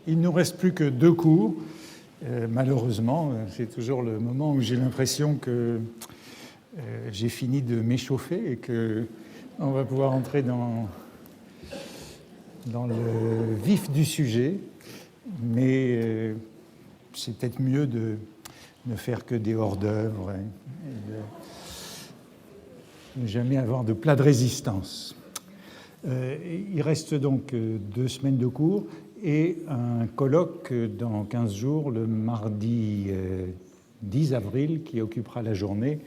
Il ne nous reste plus que 2 cours. Malheureusement, c'est toujours le moment où j'ai l'impression que j'ai fini de m'échauffer et qu'on va pouvoir entrer dans le vif du sujet. Mais c'est peut-être mieux de ne faire que des hors-d'œuvre et de ne jamais avoir de plat de résistance. Il reste donc 2 semaines de cours et un colloque dans 15 jours, le mardi 10 avril, qui occupera la journée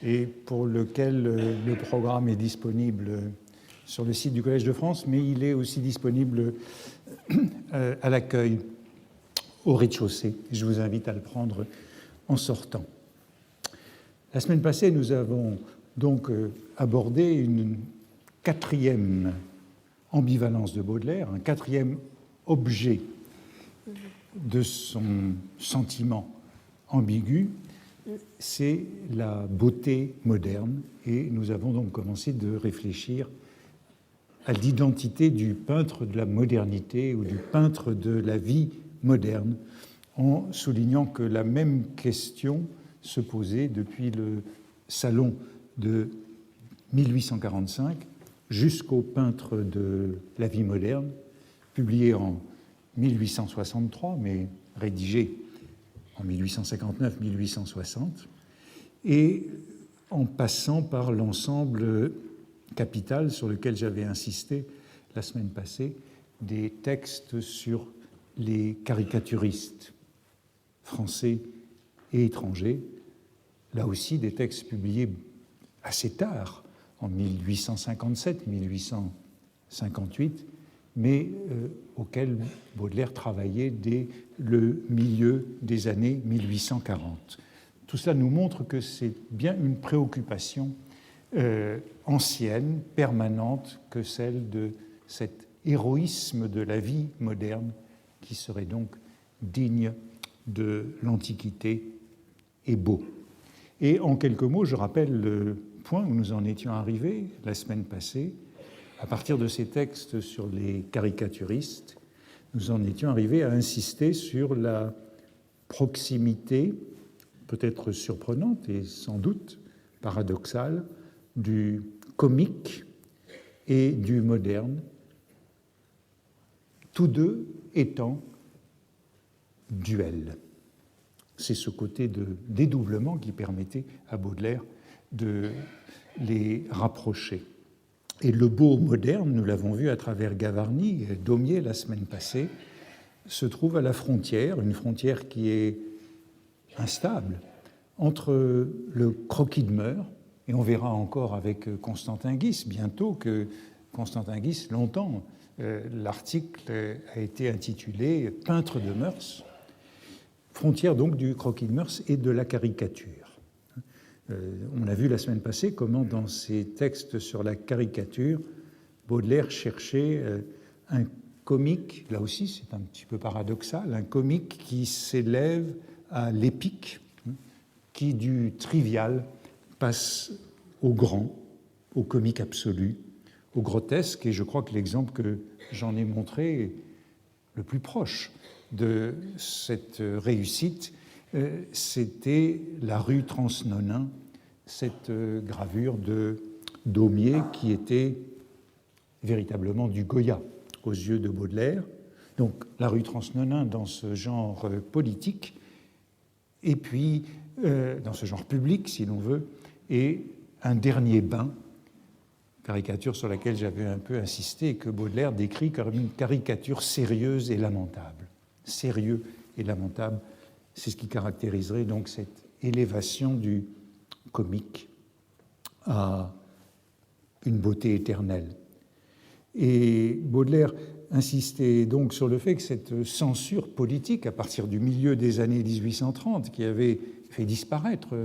et pour lequel le programme est disponible sur le site du Collège de France, mais il est aussi disponible à l'accueil au rez-de-chaussée. Je vous invite à le prendre en sortant. La semaine passée, nous avons donc abordé une 4e ambivalence de Baudelaire, un 4e objet de son sentiment ambigu, c'est la beauté moderne. Et nous avons donc commencé de réfléchir à l'identité du peintre de la modernité ou du peintre de la vie moderne, en soulignant que la même question se posait depuis le salon de 1845 jusqu'au peintre de la vie moderne, publié en 1863, mais rédigé en 1859-1860, et en passant par l'ensemble capital sur lequel j'avais insisté la semaine passée, des textes sur les caricaturistes français et étrangers, là aussi des textes publiés assez tard, en 1857-1858, mais auquel Baudelaire travaillait dès le milieu des années 1840. Tout cela nous montre que c'est bien une préoccupation ancienne, permanente, que celle de cet héroïsme de la vie moderne qui serait donc digne de l'Antiquité et beau. Et en quelques mots, je rappelle le point où nous en étions arrivés la semaine passée. À partir de ces textes sur les caricaturistes, nous en étions arrivés à insister sur la proximité, peut-être surprenante et sans doute paradoxale, du comique et du moderne, tous deux étant duels. C'est ce côté de dédoublement qui permettait à Baudelaire de les rapprocher. Et le beau moderne, nous l'avons vu à travers Gavarni et Daumier la semaine passée, se trouve à la frontière, une frontière qui est instable, entre le croquis de Meurs, et on verra encore avec Constantin Guis bientôt que Constantin Guis, longtemps, l'article a été intitulé « Peintre de mœurs », frontière donc du croquis de mœurs et de la caricature. On a vu la semaine passée comment dans ses textes sur la caricature, Baudelaire cherchait un comique, là aussi c'est un petit peu paradoxal, un comique qui s'élève à l'épique, qui du trivial passe au grand, au comique absolu, au grotesque, et je crois que l'exemple que j'en ai montré est le plus proche de cette réussite, c'était la rue Transnonain, cette gravure de Daumier qui était véritablement du Goya aux yeux de Baudelaire. Donc la rue Transnonain dans ce genre politique, et puis dans ce genre public, si l'on veut, et un dernier bain, caricature sur laquelle j'avais un peu insisté et que Baudelaire décrit comme une caricature sérieuse et lamentable. Sérieux et lamentable, c'est ce qui caractériserait donc cette élévation du comique à une beauté éternelle. Et Baudelaire insistait donc sur le fait que cette censure politique, à partir du milieu des années 1830, qui avait fait disparaître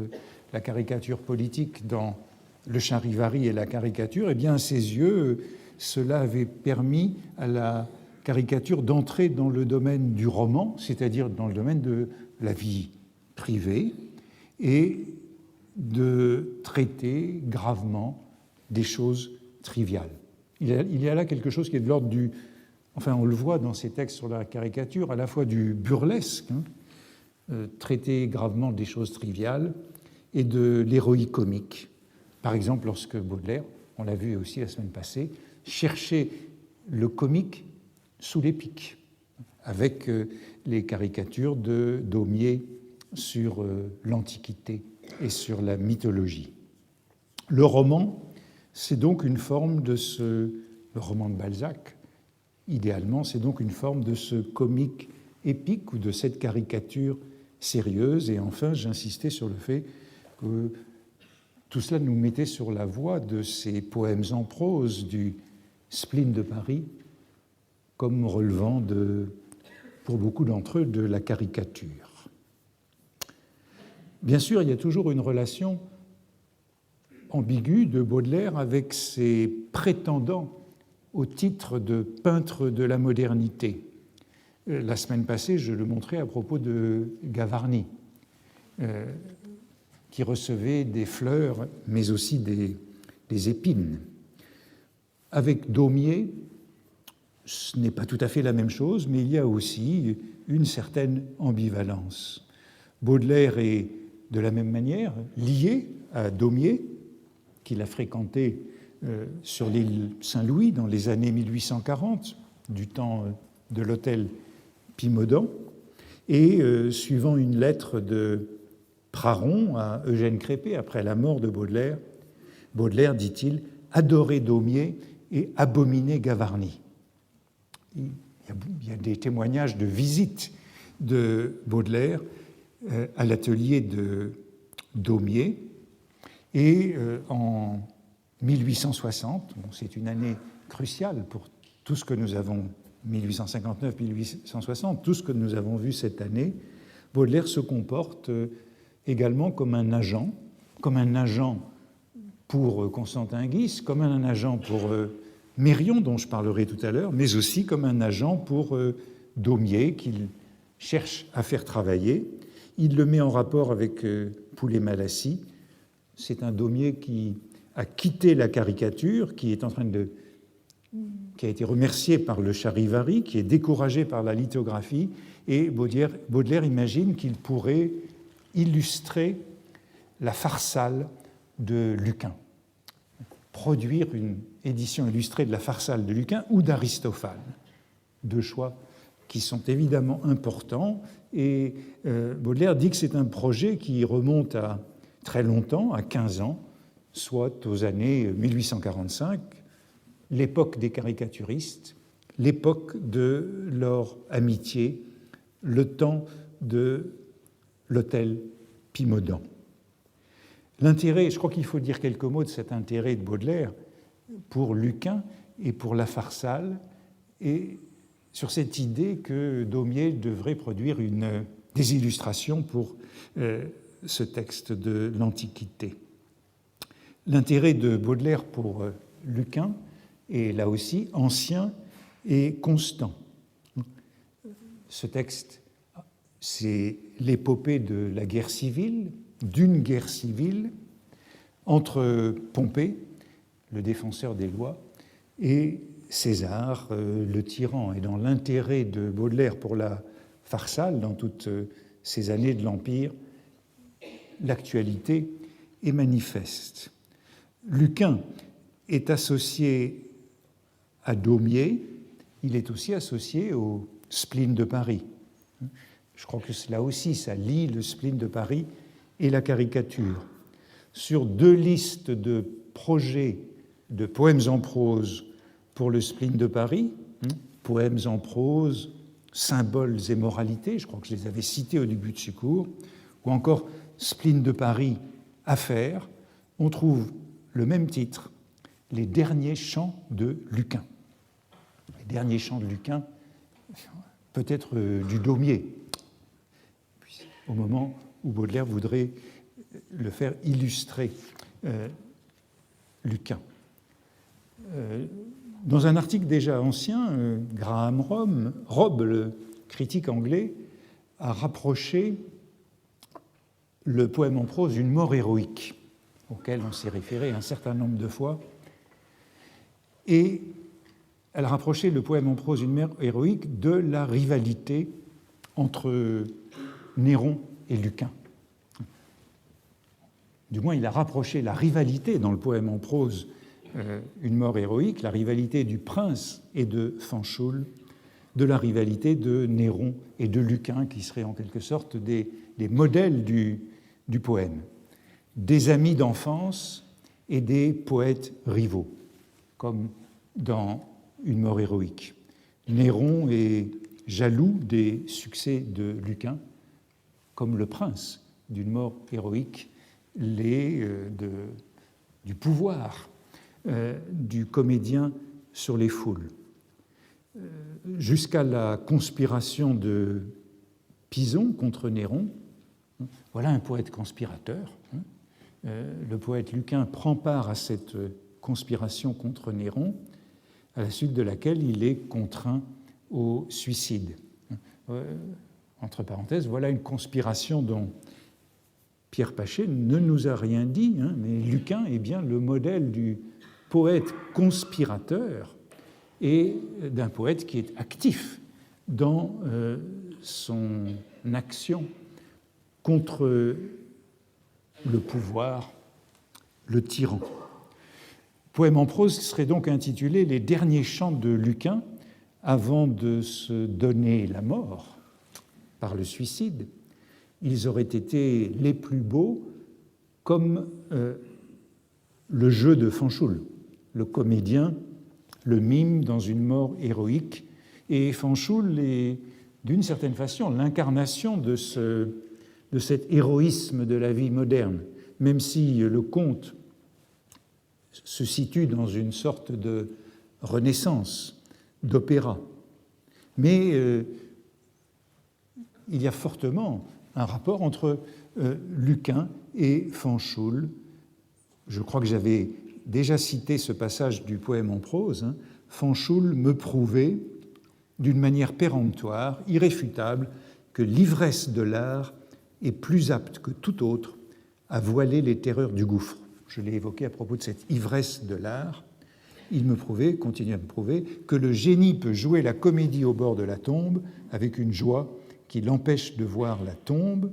la caricature politique dans le Charivari et la caricature, eh bien, à ses yeux, cela avait permis à la caricature d'entrer dans le domaine du roman, c'est-à-dire dans le domaine de la vie privée, et de traiter gravement des choses triviales. Il y a là quelque chose qui est de l'ordre du enfin on le voit dans ses textes sur la caricature, à la fois du burlesque, traiter gravement des choses triviales, et de l'héroïque comique. Par exemple, lorsque Baudelaire, on l'a vu aussi la semaine passée, cherchait le comique sous l'épique, avec les caricatures de Daumier sur l'Antiquité et sur la mythologie. Le roman, c'est donc une forme de le roman de Balzac, idéalement, c'est donc une forme de ce comique épique ou de cette caricature sérieuse. Et enfin, j'insistais sur le fait que tout cela nous mettait sur la voie de ces poèmes en prose du spleen de Paris, comme relevant pour beaucoup d'entre eux, de la caricature. Bien sûr, il y a toujours une relation ambiguë de Baudelaire avec ses prétendants au titre de peintre de la modernité. La semaine passée, je le montrais à propos de Gavarni, qui recevait des fleurs, mais aussi des épines. Avec Daumier, ce n'est pas tout à fait la même chose, mais il y a aussi une certaine ambivalence. Baudelaire est de la même manière lié à Daumier, qu'il a fréquenté sur l'île Saint-Louis dans les années 1840, du temps de l'hôtel Pimodan, et suivant une lettre de Praron à Eugène Crépé après la mort de Baudelaire, dit-il, adorait Daumier et abominait Gavarni. Il y a des témoignages de visite de Baudelaire à l'atelier de Daumier, et en 1860, c'est une année cruciale pour tout ce que nous avons, 1859-1860, tout ce que nous avons vu cette année, Baudelaire se comporte également comme un agent pour Constantin Guis, comme un agent pour Mérion, dont je parlerai tout à l'heure, mais aussi comme un agent pour Daumier, qu'il cherche à faire travailler. Il le met en rapport avec Poulet-Malassis. C'est un Daumier qui a quitté la caricature, qui a été remercié par le Charivari, qui est découragé par la lithographie, et Baudelaire imagine qu'il pourrait illustrer la Pharsale de Lucain, produire une édition illustrée de la Pharsale de Lucain ou d'Aristophane, deux choix qui sont évidemment importants, et Baudelaire dit que c'est un projet qui remonte à très longtemps, à 15 ans, soit aux années 1845, l'époque des caricaturistes, l'époque de leur amitié, le temps de l'hôtel Pimodan. L'intérêt, je crois qu'il faut dire quelques mots de cet intérêt de Baudelaire pour Lucain et pour la Pharsale, et sur cette idée que Daumier devrait produire des illustrations pour ce texte de l'Antiquité. L'intérêt de Baudelaire pour Lucain est là aussi ancien et constant. Ce texte, c'est l'épopée de la guerre civile, d'une guerre civile entre Pompée, le défenseur des lois, et César, le tyran. Et dans l'intérêt de Baudelaire pour la Pharsale, dans toutes ces années de l'Empire, l'actualité est manifeste. Lucain est associé à Daumier, il est aussi associé au spleen de Paris. Je crois que là aussi, ça lie le spleen de Paris et la caricature. Sur deux listes de projets de poèmes en prose pour le spleen de Paris, poèmes en prose, symboles et moralités, je crois que je les avais cités au début de ce cours, ou encore spleen de Paris, affaires, on trouve le même titre, les derniers chants de Lucain. Les derniers chants de Lucain, peut-être du Daumier, au moment où Baudelaire voudrait le faire illustrer Lucain. Dans un article déjà ancien, Graham Robb, le critique anglais, a rapproché le poème en prose d'une mort héroïque, auquel on s'est référé un certain nombre de fois, et elle rapprochait le poème en prose Une mer héroïque de la rivalité entre Néron et Lucain. Du moins, il a rapproché la rivalité dans le poème en prose Une mort héroïque, la rivalité du prince et de Fanchul, de la rivalité de Néron et de Lucain, qui seraient en quelque sorte des modèles du poème, des amis d'enfance et des poètes rivaux, comme dans Une mort héroïque. Néron est jaloux des succès de Lucain, comme le prince d'une mort héroïque l'est du pouvoir du comédien sur les foules. Jusqu'à la conspiration de Pison contre Néron, voilà un poète conspirateur. Le poète Lucain prend part à cette conspiration contre Néron, à la suite de laquelle il est contraint au suicide. Entre parenthèses, voilà une conspiration dont Pierre Pachet ne nous a rien dit, mais Lucain est bien le modèle du poète conspirateur et d'un poète qui est actif dans son action contre le pouvoir, le tyran. Poème en prose serait donc intitulé Les derniers chants de Lucain avant de se donner la mort par le suicide. Ils auraient été les plus beaux comme le jeu de Fanchul, le comédien, le mime dans une mort héroïque. Et Fanchul est, d'une certaine façon, l'incarnation de cet héroïsme de la vie moderne, même si le conte se situe dans une sorte de renaissance, d'opéra. Mais il y a fortement un rapport entre Lucain et Fanchul. Je crois que j'avais déjà cité ce passage du poème en prose. Fanchul me prouvait d'une manière péremptoire, irréfutable, que l'ivresse de l'art est plus apte que tout autre à voiler les terreurs du gouffre. Je l'ai évoqué à propos de cette ivresse de l'art. Il me prouvait, continue à me prouver, que le génie peut jouer la comédie au bord de la tombe avec une joie qui l'empêche de voir la tombe,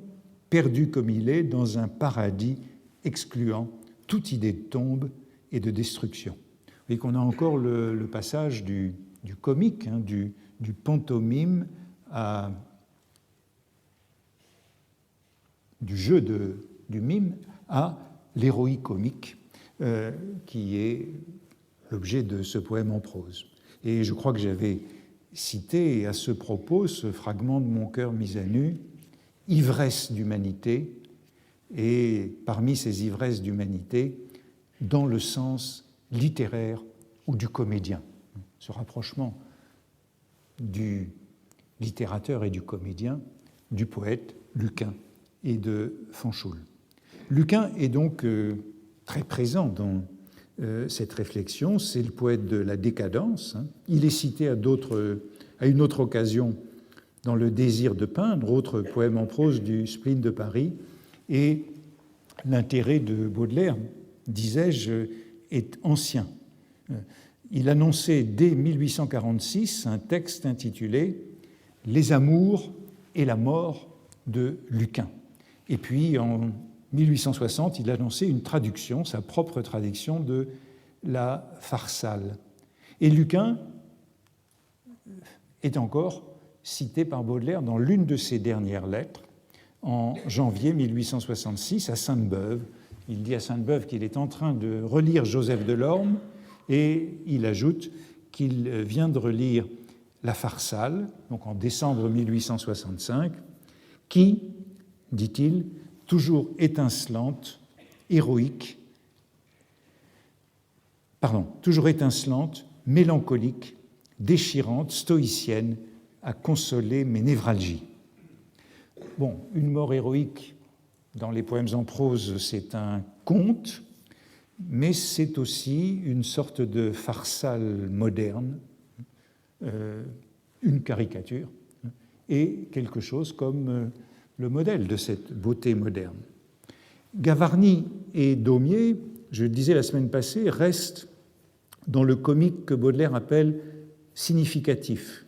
perdu comme il est dans un paradis excluant toute idée de tombe et de destruction. Vous voyez qu'on a encore le passage du comique, du pantomime, du jeu du mime à l'héroïque comique, qui est l'objet de ce poème en prose. Et je crois que j'avais cité à ce propos ce fragment de Mon cœur mis à nu, ivresse d'humanité, et parmi ces ivresses d'humanité, dans le sens littéraire ou du comédien. Ce rapprochement du littérateur et du comédien, du poète Lucain et de Fanchul. Lucain est donc très présent dans cette réflexion, c'est le poète de la décadence. Il est cité à une autre occasion dans Le désir de peindre, autre poème en prose du spleen de Paris, et l'intérêt de Baudelaire, disais-je, est ancien. Il annonçait dès 1846 un texte intitulé « Les amours et la mort de Lucain ». Et puis en 1860, il annonçait une traduction, sa propre traduction de la Pharsale. Et Lucain est encore cité par Baudelaire dans l'une de ses dernières lettres, en janvier 1866, à Sainte-Beuve. Il dit à Sainte-Beuve qu'il est en train de relire Joseph Delorme, et il ajoute qu'il vient de relire la Pharsale, donc en décembre 1865, qui, dit-il, toujours étincelante, toujours étincelante, mélancolique, déchirante, stoïcienne, à consoler mes névralgies. Bon, une mort héroïque dans les poèmes en prose, c'est un conte, mais c'est aussi une sorte de Pharsale moderne, une caricature, et quelque chose comme le modèle de cette beauté moderne. Gavarni et Daumier, je le disais la semaine passée, restent dans le comique que Baudelaire appelle significatif.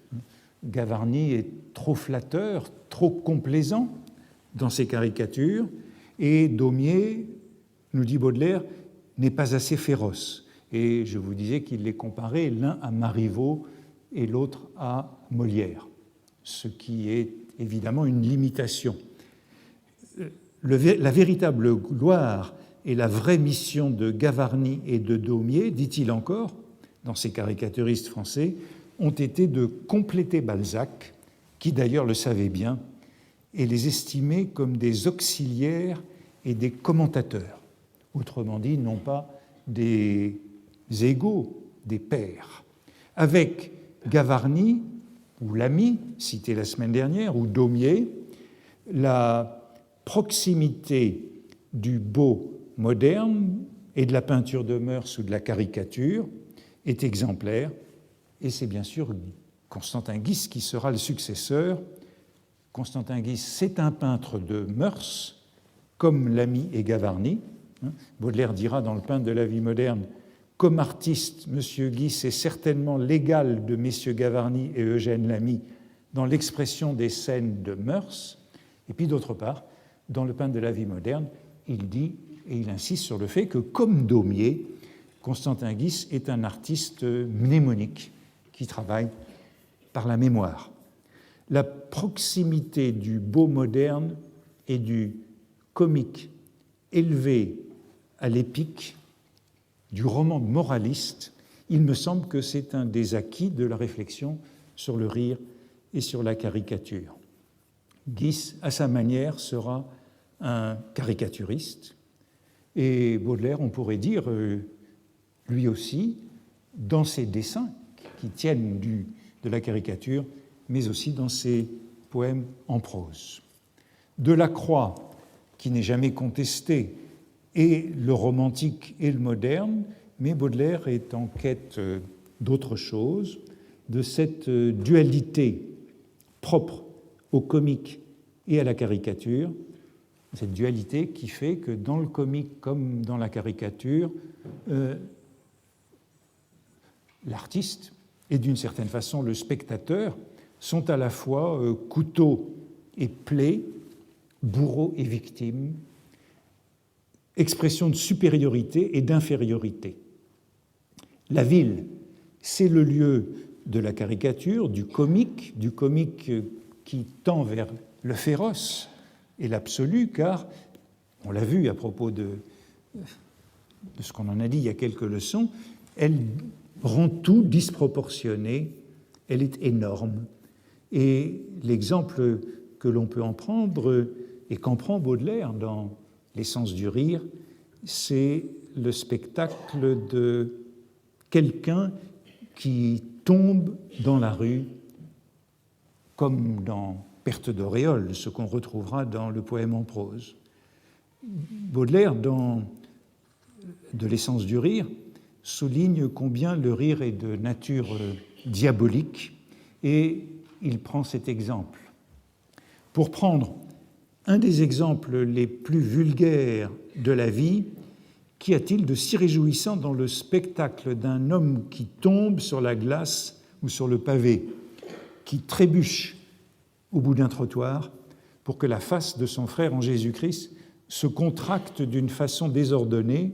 Gavarni est trop flatteur, trop complaisant dans ses caricatures, et Daumier, nous dit Baudelaire, n'est pas assez féroce. Et je vous disais qu'il les comparait l'un à Marivaux et l'autre à Molière, ce qui est évidemment une limitation. La véritable gloire et la vraie mission de Gavarni et de Daumier, dit-il encore, dans ces caricaturistes français, ont été de compléter Balzac, qui d'ailleurs le savait bien, et les estimait comme des auxiliaires et des commentateurs. Autrement dit, non pas des égaux, des pairs. Avec Gavarni, ou Lamy, cité la semaine dernière, ou Daumier, la proximité du beau moderne et de la peinture de mœurs ou de la caricature est exemplaire, et c'est bien sûr Constantin Guis qui sera le successeur. Constantin Guis, c'est un peintre de mœurs, comme Lamy et Gavarni. Baudelaire dira dans Le peintre de la vie moderne, comme artiste, M. Guis est certainement l'égal de messieurs Gavarni et Eugène Lamy dans l'expression des scènes de mœurs. Et puis d'autre part, dans Le peintre de la vie moderne, il dit et il insiste sur le fait que, comme Daumier, Constantin Guis est un artiste mnémonique qui travaille par la mémoire. La proximité du beau moderne et du comique élevé à l'épique, du roman moraliste, il me semble que c'est un des acquis de la réflexion sur le rire et sur la caricature. Guis, à sa manière, sera un caricaturiste, et Baudelaire, on pourrait dire, lui aussi, dans ses dessins qui tiennent de la caricature, mais aussi dans ses poèmes en prose. Delacroix, qui n'est jamais contesté, et le romantique et le moderne, mais Baudelaire est en quête d'autre chose, de cette dualité propre au comique et à la caricature, cette dualité qui fait que dans le comique comme dans la caricature, l'artiste et d'une certaine façon le spectateur sont à la fois couteau et plaie, bourreau et victime, expression de supériorité et d'infériorité. La ville, c'est le lieu de la caricature, du comique qui tend vers le féroce et l'absolu, car, on l'a vu à propos de ce qu'on en a dit il y a quelques leçons, elle rend tout disproportionné, elle est énorme. Et l'exemple que l'on peut en prendre, et qu'en prend Baudelaire dans L'essence du rire, c'est le spectacle de quelqu'un qui tombe dans la rue, comme dans Perte d'auréole, ce qu'on retrouvera dans le poème en prose. Baudelaire, dans De l'essence du rire, souligne combien le rire est de nature diabolique, et il prend cet exemple. Pour prendre un des exemples les plus vulgaires de la vie, qu'y a-t-il de si réjouissant dans le spectacle d'un homme qui tombe sur la glace ou sur le pavé, qui trébuche au bout d'un trottoir pour que la face de son frère en Jésus-Christ se contracte d'une façon désordonnée,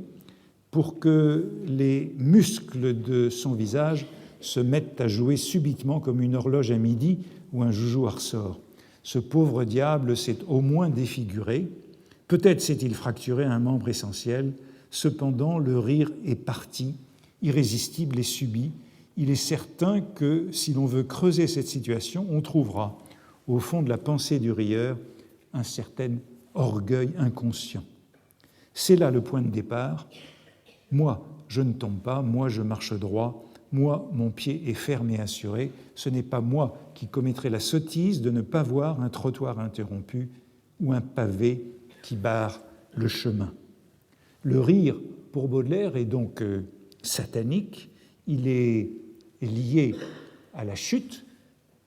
pour que les muscles de son visage se mettent à jouer subitement comme une horloge à midi ou un joujou à ressort. Ce pauvre diable s'est au moins défiguré, peut-être s'est-il fracturé un membre essentiel, cependant le rire est parti, irrésistible et subit. Il est certain que si l'on veut creuser cette situation, on trouvera au fond de la pensée du rieur un certain orgueil inconscient. C'est là le point de départ. Moi, je ne tombe pas, moi, je marche droit, moi, mon pied est ferme et assuré. Ce n'est pas moi qui commettrai la sottise de ne pas voir un trottoir interrompu ou un pavé qui barre le chemin. Le rire, pour Baudelaire, est donc satanique. Il est lié à la chute,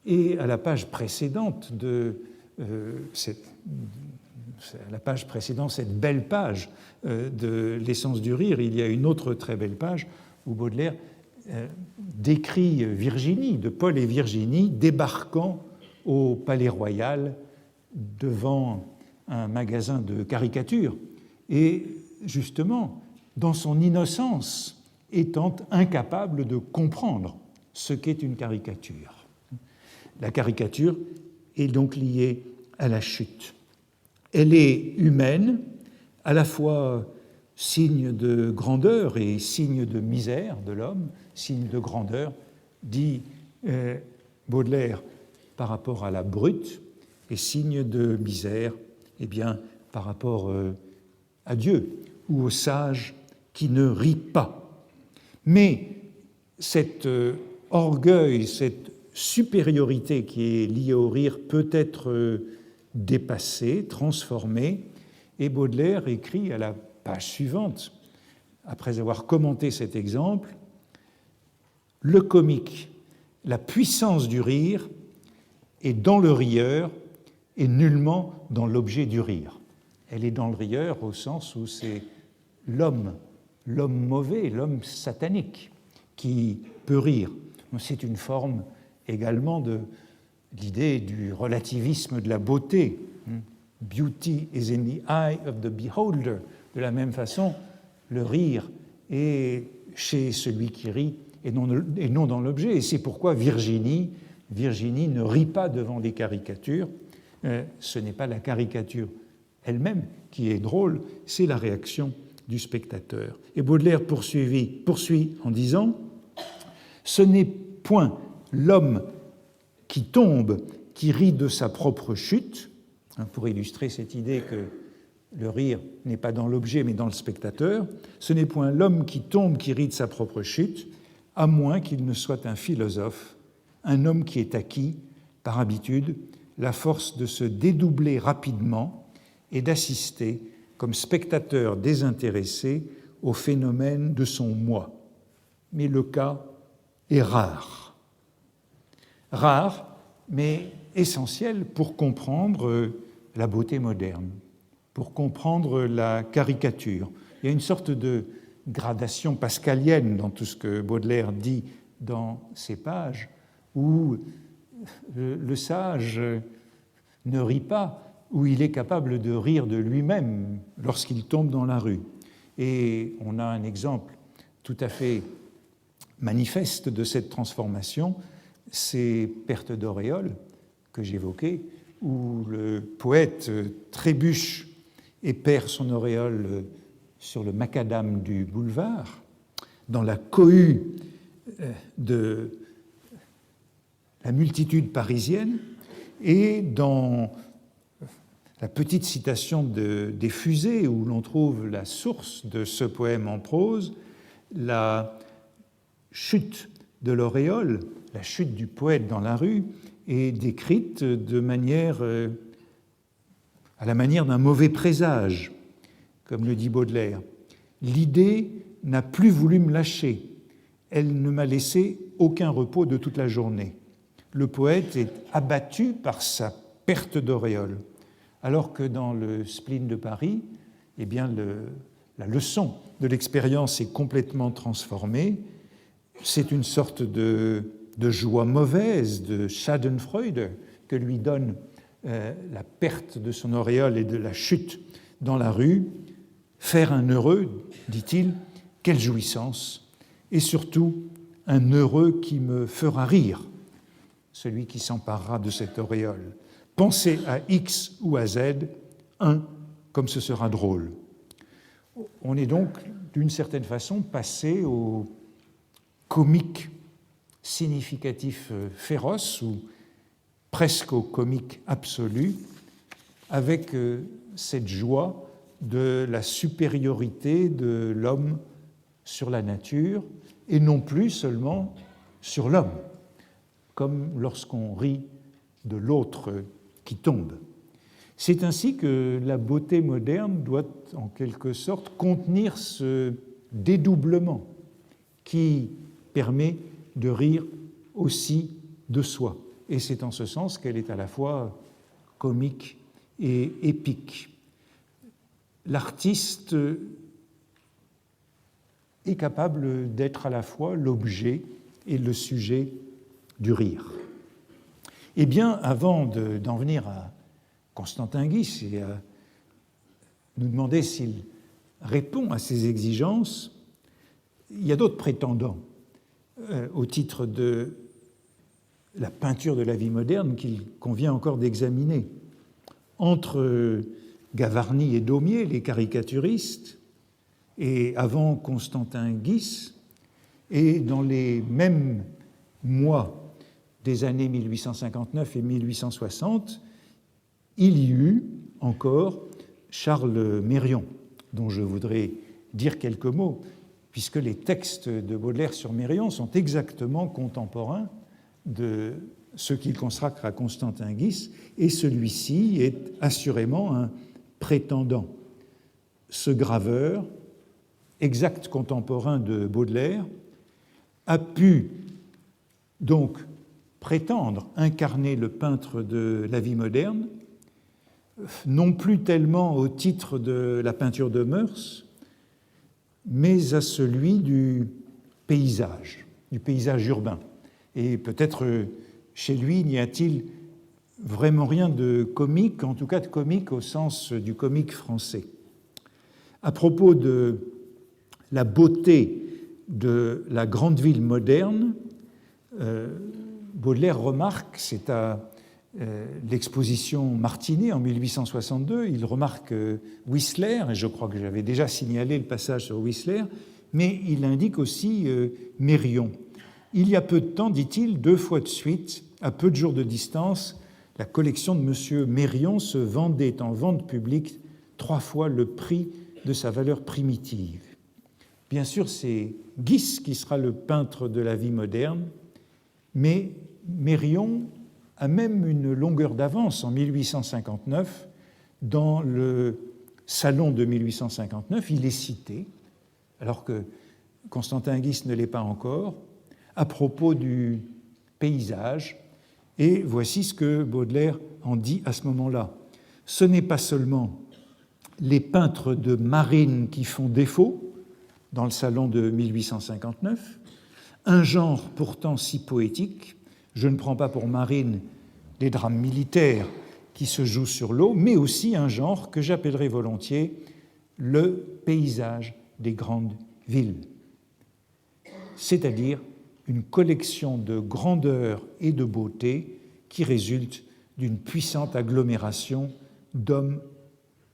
et à la page précédente cette belle page de L'essence du rire, il y a une autre très belle page où Baudelaire décrit Virginie, de Paul et Virginie, débarquant au Palais Royal devant un magasin de caricatures et justement, dans son innocence, étant incapable de comprendre ce qu'est une caricature. La caricature est donc liée à la chute. Elle est humaine, à la fois signe de grandeur et signe de misère de l'homme, signe de grandeur, dit Baudelaire, par rapport à la brute, et signe de misère, eh bien, par rapport à Dieu ou au sage qui ne rit pas. Mais cet orgueil, cette supériorité qui est liée au rire peut être dépassée, transformée, et Baudelaire écrit à la page suivante, après avoir commenté cet exemple, « Le comique, la puissance du rire est dans le rieur et nullement dans l'objet du rire. » Elle est dans le rieur au sens où c'est l'homme mauvais, l'homme satanique qui peut rire. C'est une forme également de l'idée du relativisme de la beauté. Beauty is in the eye of the beholder. De la même façon, le rire est chez celui qui rit et non dans l'objet. Et c'est pourquoi Virginie ne rit pas devant les caricatures. Ce n'est pas la caricature elle-même qui est drôle, c'est la réaction du spectateur. Et Baudelaire poursuit en disant « Ce n'est point l'homme qui tombe qui rit de sa propre chute », pour illustrer cette idée que le rire n'est pas dans l'objet mais dans le spectateur, « ce n'est point l'homme qui tombe qui rit de sa propre chute, à moins qu'il ne soit un philosophe, un homme qui est acquis, par habitude, la force de se dédoubler rapidement et d'assister comme spectateur désintéressé au phénomène de son moi. Mais le cas est rare. Rare, mais essentiel pour comprendre la beauté moderne, pour comprendre la caricature. Il y a une sorte de gradation pascalienne dans tout ce que Baudelaire dit dans ces pages, où le sage ne rit pas, où il est capable de rire de lui-même lorsqu'il tombe dans la rue. Et on a un exemple tout à fait manifeste de cette transformation, c'est Perte d'auréole que j'évoquais, où le poète trébuche et perd son auréole sur le macadam du boulevard, dans la cohue de la multitude parisienne, et dans la petite citation des Fusées, où l'on trouve la source de ce poème en prose, la chute de l'auréole, la chute du poète dans la rue, est décrite de manière, à la manière d'un mauvais présage, comme le dit Baudelaire. « L'idée n'a plus voulu me lâcher, elle ne m'a laissé aucun repos de toute la journée. Le poète est abattu par sa perte d'auréole. » Alors que dans le spleen de Paris, eh bien la leçon de l'expérience est complètement transformée. C'est une sorte de joie mauvaise, de Schadenfreude, que lui donne la perte de son auréole et de la chute dans la rue. Faire un heureux, dit-il, quelle jouissance, et surtout un heureux qui me fera rire, celui qui s'emparera de cette auréole. Pensez à X ou à Z, comme ce sera drôle. On est donc, d'une certaine façon, passé au comique significatif féroce, ou presque au comique absolu, avec cette joie de la supériorité de l'homme sur la nature, et non plus seulement sur l'homme, comme lorsqu'on rit de l'autre qui tombe. C'est ainsi que la beauté moderne doit, en quelque sorte, contenir ce dédoublement qui permet de rire aussi de soi. Et c'est en ce sens qu'elle est à la fois comique et épique. L'artiste est capable d'être à la fois l'objet et le sujet du rire. Eh bien, avant d'en venir à Constantin Guis et à nous demander s'il répond à ces exigences, il y a d'autres prétendants au titre de la peinture de la vie moderne qu'il convient encore d'examiner. Entre Gavarni et Daumier, les caricaturistes, et avant Constantin Guis, et dans les mêmes mois des années 1859 et 1860, il y eut encore Charles Mérion, dont je voudrais dire quelques mots, puisque les textes de Baudelaire sur Mérion sont exactement contemporains de ce qu'il consacre à Constantin Guis, et celui-ci est assurément un prétendant. Ce graveur, exact contemporain de Baudelaire, a pu donc prétendre incarner le peintre de la vie moderne, non plus tellement au titre de la peinture de mœurs, mais à celui du paysage urbain. Et peut-être chez lui n'y a-t-il vraiment rien de comique, en tout cas de comique au sens du comique français. À propos de la beauté de la grande ville moderne, Baudelaire remarque, c'est à l'exposition Martinet en 1862, il remarque Whistler, et je crois que j'avais déjà signalé le passage sur Whistler, mais il indique aussi Mérion. Il y a peu de temps, dit-il, 2 fois de suite, à peu de jours de distance, la collection de M. Mérion se vendait en vente publique 3 fois le prix de sa valeur primitive. Bien sûr, c'est Guis qui sera le peintre de la vie moderne, mais Mérion a même une longueur d'avance en 1859. Dans le salon de 1859, il est cité, alors que Constantin Guis ne l'est pas encore, à propos du paysage. Et voici ce que Baudelaire en dit à ce moment-là. Ce n'est pas seulement les peintres de marine qui font défaut dans le salon de 1859, un genre pourtant si poétique. Je ne prends pas pour marine les drames militaires qui se jouent sur l'eau, mais aussi un genre que j'appellerais volontiers le paysage des grandes villes, c'est-à-dire une collection de grandeur et de beauté qui résulte d'une puissante agglomération d'hommes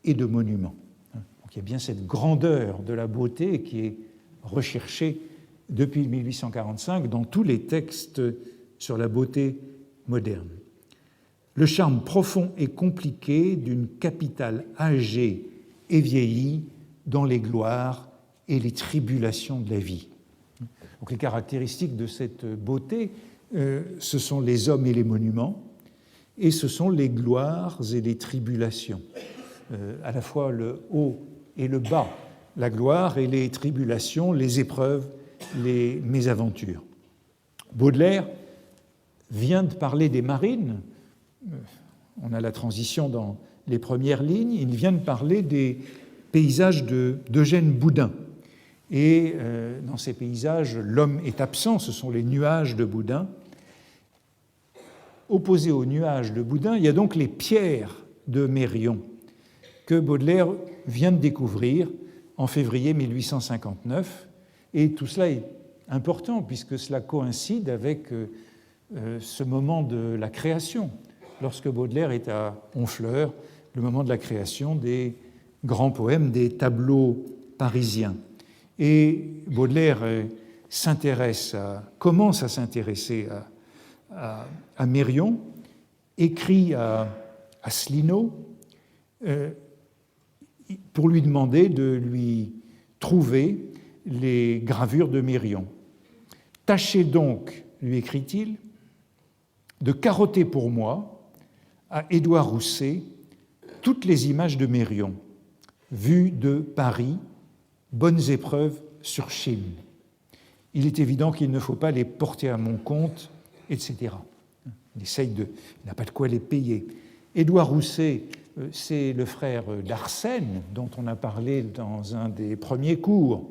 et de monuments. Donc il y a bien cette grandeur de la beauté qui est recherchée depuis 1845 dans tous les textes sur la beauté moderne. Le charme profond et compliqué d'une capitale âgée et vieillie dans les gloires et les tribulations de la vie. Donc les caractéristiques de cette beauté, ce sont les hommes et les monuments, et ce sont les gloires et les tribulations, à la fois le haut et le bas, la gloire et les tribulations, les épreuves, les mésaventures. Baudelaire vient de parler des marines, on a la transition dans les premières lignes, il vient de parler des paysages d'Eugène Boudin. Et dans ces paysages, l'homme est absent, ce sont les nuages de Boudin. Opposés aux nuages de Boudin, il y a donc les pierres de Mérion que Baudelaire vient de découvrir en février 1859. Et tout cela est important puisque cela coïncide avec ce moment de la création, lorsque Baudelaire est à Honfleur, le moment de la création des grands poèmes, des tableaux parisiens. Et Baudelaire commence à s'intéresser à Mérion, écrit à Asselineau pour lui demander de lui trouver les gravures de Mérion. « Tâchez donc, lui écrit-il, de carotter pour moi, à Édouard Rousset, toutes les images de Mérion, vues de Paris, bonnes épreuves sur Chine. Il est évident qu'il ne faut pas les porter à mon compte, etc. » Il n'a pas de quoi les payer. Édouard Rousset, c'est le frère d'Arsène, dont on a parlé dans un des premiers cours.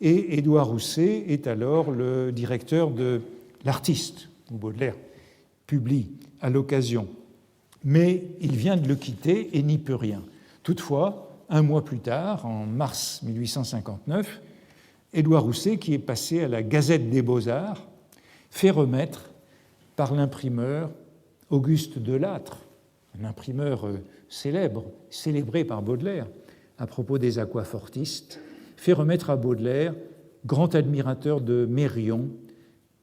Et Édouard Rousset est alors le directeur de l'Artiste, où Baudelaire publie à l'occasion. Mais il vient de le quitter et n'y peut rien. Toutefois, un mois plus tard, en mars 1859, Édouard Rousset, qui est passé à la Gazette des Beaux-Arts, fait remettre par l'imprimeur Auguste Delattre, un imprimeur célébré par Baudelaire à propos des aquafortistes, fait remettre à Baudelaire, grand admirateur de Mérion,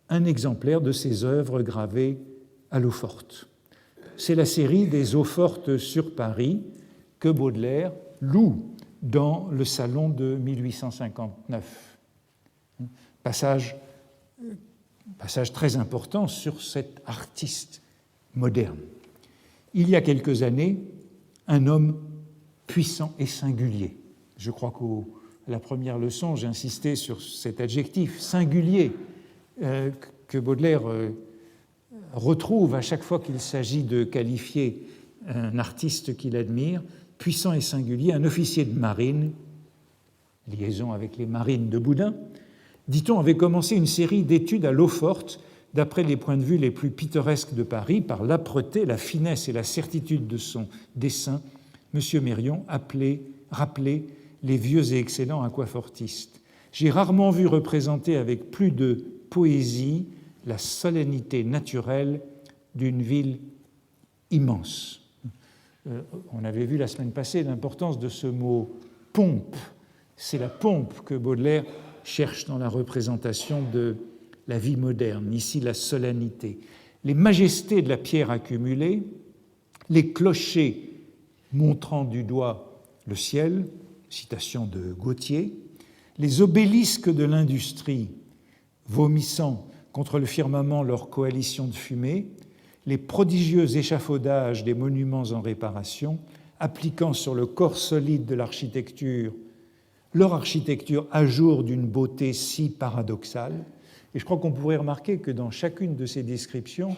un exemplaire de ses œuvres gravées à l'eau-forte. C'est la série des eaux-fortes sur Paris que Baudelaire loue dans le salon de 1859. Passage très important sur cet artiste moderne. Il y a quelques années, un homme puissant et singulier. Je crois qu'à la première leçon, j'ai insisté sur cet adjectif singulier que Baudelaire retrouve à chaque fois qu'il s'agit de qualifier un artiste qu'il admire, puissant et singulier, un officier de marine, liaison avec les marines de Boudin, dit-on, avait commencé une série d'études à l'eau-forte d'après les points de vue les plus pittoresques de Paris, par l'âpreté, la finesse et la certitude de son dessin, M. Mérion rappelait les vieux et excellents aquafortistes. J'ai rarement vu représenter avec plus de poésie la solennité naturelle d'une ville immense. On avait vu la semaine passée l'importance de ce mot « pompe ». C'est la pompe que Baudelaire cherche dans la représentation de la vie moderne, ici la solennité. Les majestés de la pierre accumulée, les clochers montrant du doigt le ciel, citation de Gautier, les obélisques de l'industrie vomissant contre le firmament leur coalition de fumée, les prodigieux échafaudages des monuments en réparation, appliquant sur le corps solide de l'architecture leur architecture à jour d'une beauté si paradoxale. Et je crois qu'on pourrait remarquer que dans chacune de ces descriptions,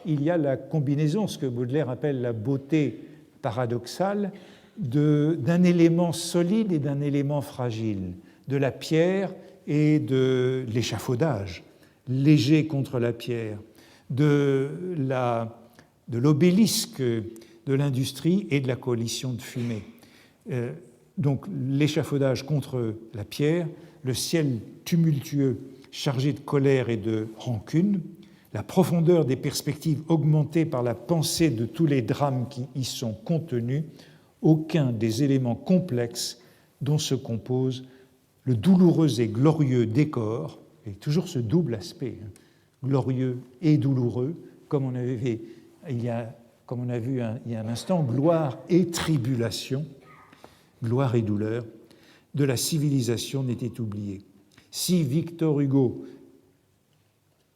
il y a la combinaison, ce que Baudelaire appelle la beauté paradoxale, d'un élément solide et d'un élément fragile, de la pierre et de l'échafaudage, léger contre la pierre, de l'obélisque de l'industrie et de la coalition de fumée. Donc l'échafaudage contre la pierre, le ciel tumultueux chargé de colère et de rancune, la profondeur des perspectives augmentée par la pensée de tous les drames qui y sont contenus, aucun des éléments complexes dont se compose le douloureux et glorieux décor, et toujours ce double aspect, glorieux et douloureux, comme on a vu il y a un instant, gloire et tribulation, gloire et douleur, de la civilisation n'était oubliée. Si Victor Hugo,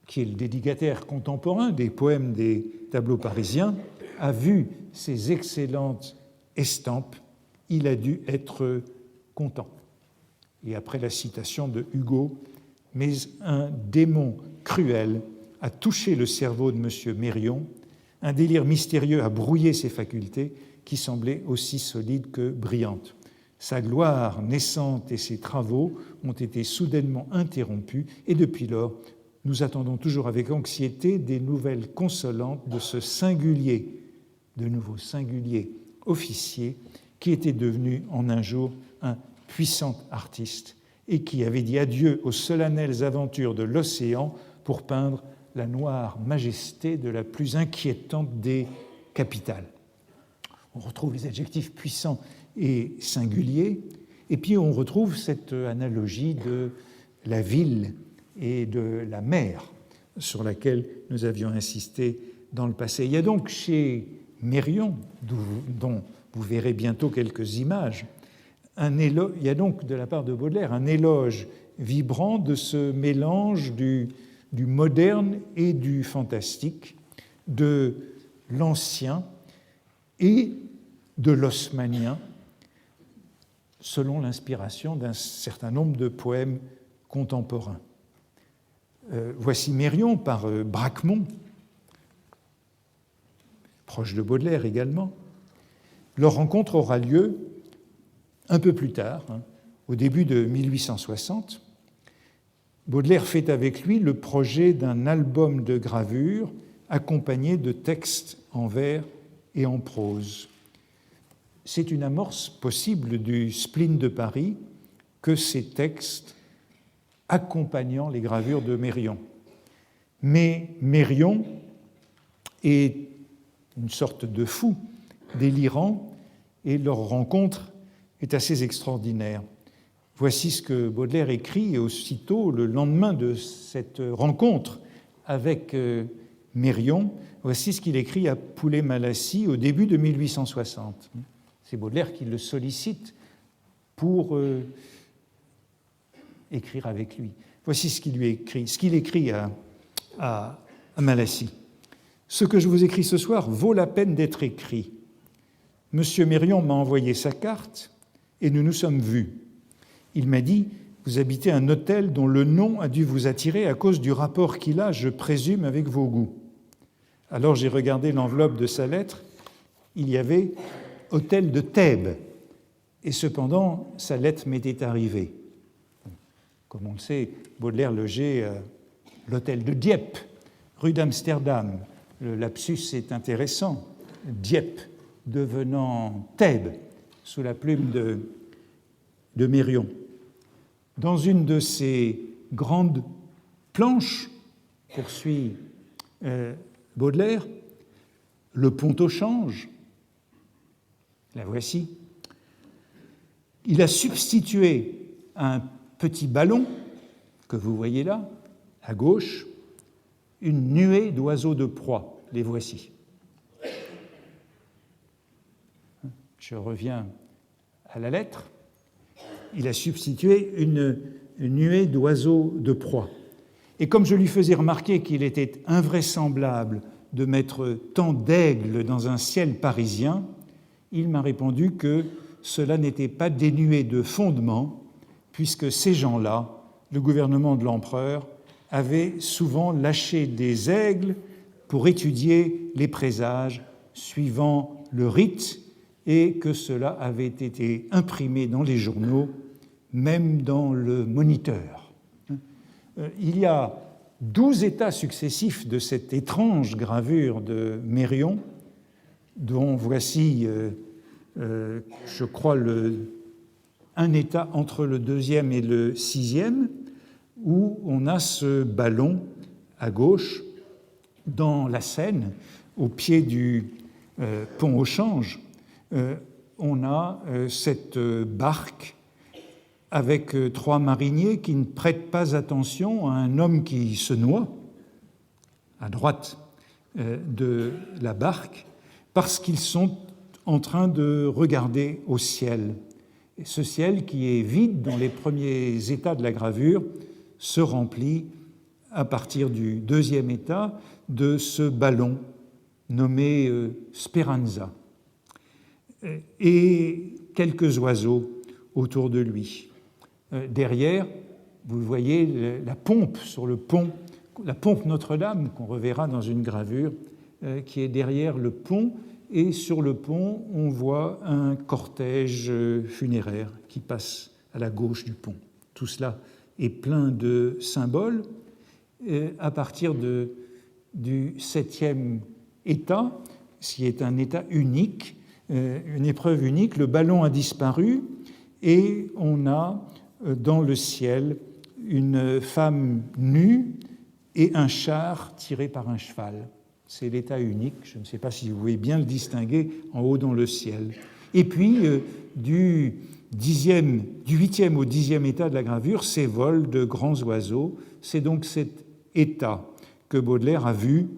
qui est le dédicataire contemporain des poèmes des tableaux parisiens, a vu ces excellentes estampes, il a dû être content. Et après la citation de Hugo, « Mais un démon cruel a touché le cerveau de M. Mérion, un délire mystérieux a brouillé ses facultés qui semblaient aussi solides que brillantes. Sa gloire naissante et ses travaux ont été soudainement interrompus et depuis lors, nous attendons toujours avec anxiété des nouvelles consolantes de ce singulier, de nouveau singulier officier qui était devenu en un jour un puissant artiste et qui avait dit adieu aux solennelles aventures de l'océan pour peindre la noire majesté de la plus inquiétante des capitales. » On retrouve les adjectifs puissants et singulier, et puis on retrouve cette analogie de la ville et de la mer sur laquelle nous avions insisté dans le passé. Il y a donc chez Mérion, dont vous verrez bientôt quelques images, il y a donc de la part de Baudelaire un éloge vibrant de ce mélange du moderne et du fantastique, de l'ancien et de l'haussmannien, selon l'inspiration d'un certain nombre de poèmes contemporains. Voici Mérion par Bracquemond, proche de Baudelaire également. Leur rencontre aura lieu un peu plus tard, au début de 1860, Baudelaire fait avec lui le projet d'un album de gravures accompagné de textes en vers et en prose. C'est une amorce possible du spleen de Paris que ces textes accompagnant les gravures de Mérion. Mais Mérion est une sorte de fou délirant et leur rencontre est assez extraordinaire. Voici ce que Baudelaire écrit aussitôt le lendemain de cette rencontre avec Mérion. Voici ce qu'il écrit à Poulet-Malassis au début de 1860. C'est Baudelaire qui le sollicite pour écrire avec lui. Voici ce qu'il lui écrit, ce qu'il écrit à Malassis. « Ce que je vous écris ce soir vaut la peine d'être écrit. Monsieur Mérion m'a envoyé sa carte et nous nous sommes vus. Il m'a dit « Vous habitez un hôtel dont le nom a dû vous attirer à cause du rapport qu'il a, je présume, avec vos goûts. » Alors j'ai regardé l'enveloppe de sa lettre. Il y avait « Hôtel de Thèbes » et cependant sa lettre m'était arrivée. Comme on le sait, Baudelaire logeait à l'hôtel de Dieppe, rue d'Amsterdam. Le lapsus est intéressant. Dieppe devenant Thèbes, sous la plume de Mérion. Dans une de ces grandes planches, poursuit Baudelaire, le pont au change, la voici. Il a substitué à un petit ballon que vous voyez là, à gauche, une nuée d'oiseaux de proie. Les voici. Je reviens à la lettre. Il a substitué une nuée d'oiseaux de proie. Et comme je lui faisais remarquer qu'il était invraisemblable de mettre tant d'aigles dans un ciel parisien, il m'a répondu que cela n'était pas dénué de fondement, puisque ces gens-là, le gouvernement de l'empereur, avait souvent lâché des aigles pour étudier les présages suivant le rite et que cela avait été imprimé dans les journaux, même dans le Moniteur. Il y a 12 états successifs de cette étrange gravure de Mérion, dont voici, je crois, un état entre le 2e et le 6e, où on a ce ballon à gauche dans la Seine, au pied du pont au change. On a cette barque avec 3 mariniers qui ne prêtent pas attention à un homme qui se noie à droite de la barque parce qu'ils sont en train de regarder au ciel. Et ce ciel qui est vide dans les premiers états de la gravure se remplit à partir du 2e état de ce ballon nommé Speranza et quelques oiseaux autour de lui. Derrière, vous voyez la pompe sur le pont, la pompe Notre-Dame qu'on reverra dans une gravure qui est derrière le pont, et sur le pont, on voit un cortège funéraire qui passe à la gauche du pont. Tout cela est plein de symboles. À partir du 7e état, ce qui est un état unique, une épreuve unique, le ballon a disparu et on a dans le ciel une femme nue et un char tiré par un cheval. C'est l'état unique, je ne sais pas si vous pouvez bien le distinguer en haut dans le ciel. Et puis, du 8e au 10e état de la gravure, ces vols de grands oiseaux. C'est donc cet état que Baudelaire a vu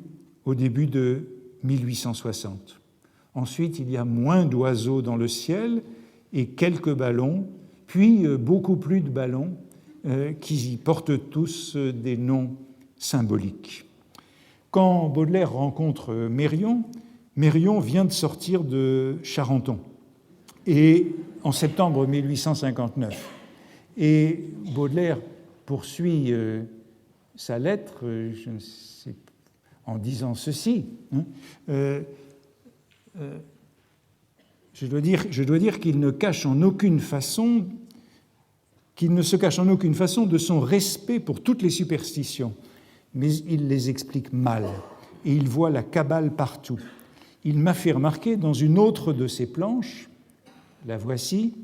au début de 1860. Ensuite, il y a moins d'oiseaux dans le ciel et quelques ballons, puis beaucoup plus de ballons qui portent tous des noms symboliques. Quand Baudelaire rencontre Mérion, Mérion vient de sortir de Charenton et en septembre 1859. Et Baudelaire poursuit sa lettre, je ne sais, en disant ceci. Je dois dire qu'il ne cache en aucune façon qu'il ne se cache en aucune façon de son respect pour toutes les superstitions, mais il les explique mal, et il voit la cabale partout. Il m'a fait remarquer dans une autre de ses planches, la voici,